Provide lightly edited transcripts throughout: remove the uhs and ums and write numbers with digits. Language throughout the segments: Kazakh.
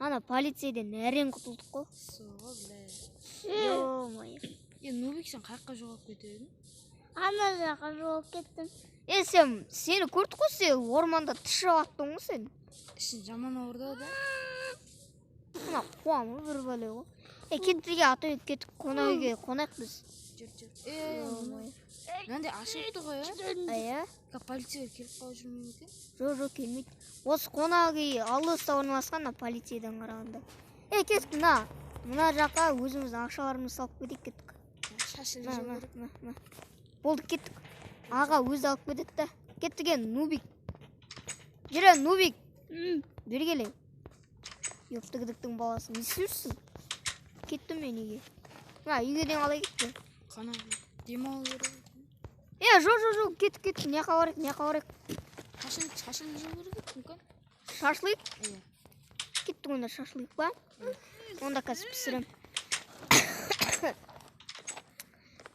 Ана полицейден әрең құтылдық қой. Соға біле. Ё-моё. Нубик сен қайыққа жоғалып кетедің? Ана жаққа жоғалып кеттім. Сені көрдік қой, сен орманда тышып аттың ғой сен. Ішін жаман ауырды да. Мына қуамы бір бәле ғой. Кеттіге ата кеттік қонақ үйге қонақ біз. Жүр. Мынандай ашылыпты ғой, Иә? Полицейлер келіп қалып жүрмей ме екен? Жоқ, келмейді. Осы қонақ үй алыста орналасқан полицейден қарағанда. Кеттік, мына жаққа өзіміздің ақшаларымызды салып кетейік, кеттік. Шашылы жіберіп. Болды, кеттік. Аға өзі алып кетеді да. Кеттік Нубик. Жүре, Нубик. Бері келе. Ептігідіктің баласы. Не істеп кеттім мен үйге. Үйге ден қалай кетті? Қана демалу керек. Жоқ, кеттік. Не қауырек. Шашылы жіберіп мүмкін? Шашлык? Кеттік онда шашлык ба? Онда қазір пісірім.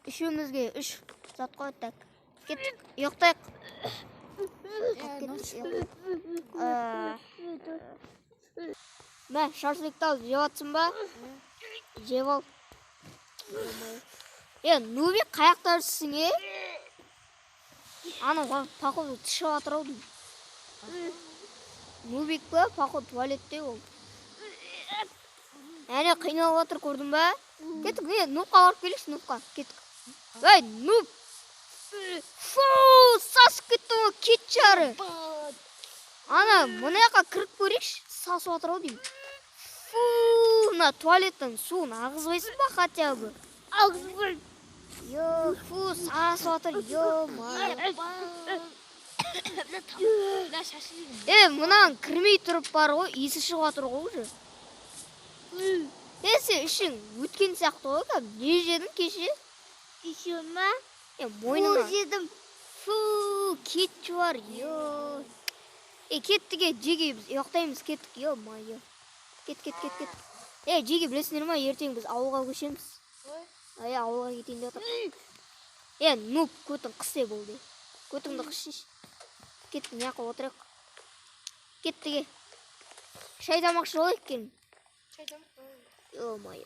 Үшеумізге 3 зат қойдық. Кеттік, ұйықтайық. Мә, шашлыкты алып жеп атсың ба? Жеп ал. Нубик қаяқта жүрсің, Ана походу тышып атыр ау деймін. Нубик па, походу туалетте ол. Әне қиналып отыр, көрдің ба? Кеттік, Нубқа барып келейікші, Нубқа. Кеттік. Нуб! Фу, сасып кетті ғой, кетчары. Ана, мұны яққа кіріп көрейікші, сасып отыр ау деймін. Фу, мына туалеттің суын ағызбайсың ба, хотя бы? Ағызбай. Фу, сасып отыр, мұнан кірмей тұрып бар ғой, есі шығып отыр ғой уже. Сен ішің өткен сияқты ғой, не жедің кеше? Кеше ма? Мойныңа. Жедім. Фу, кетші бар, кеттіге, жеге біз ұйықтаймыз, кеттік, ё-майо. Кет. Жеге білесіңдер ма, ертең біз ауылға көшеміз. Ауылға кетейін де отыр. Нуб, көтің қыстай болды. Көтіңді қысшыш. Кеттің, яқы отырайық. Кеттіге. Шай тамақшы болайық, келін. Шай тамақ. Ё-майо.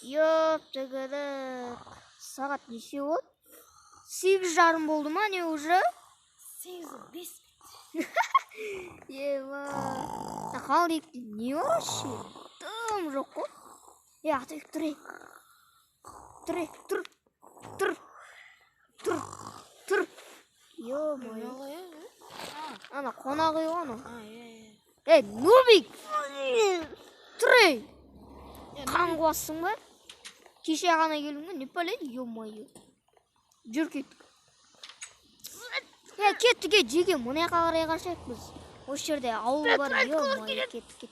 Ёптігідік. Сағат неше болды? 8:30 болды ма, не уже? 8:05. Қал дейікті, не бар ше? Тым жоқ қой. Атайық, тұр. Ё-майо. Ана қонақ үй ғана. Нубик! Тұр! Қан қуасың ба? Кеше ғана келдің ба? Не пәледі? Ё-майо. Жүр кеттік. Кеттіге жеге мұны қарай қашайық біз. Осы жерде ауыл бар. Ё-майо, кеттік.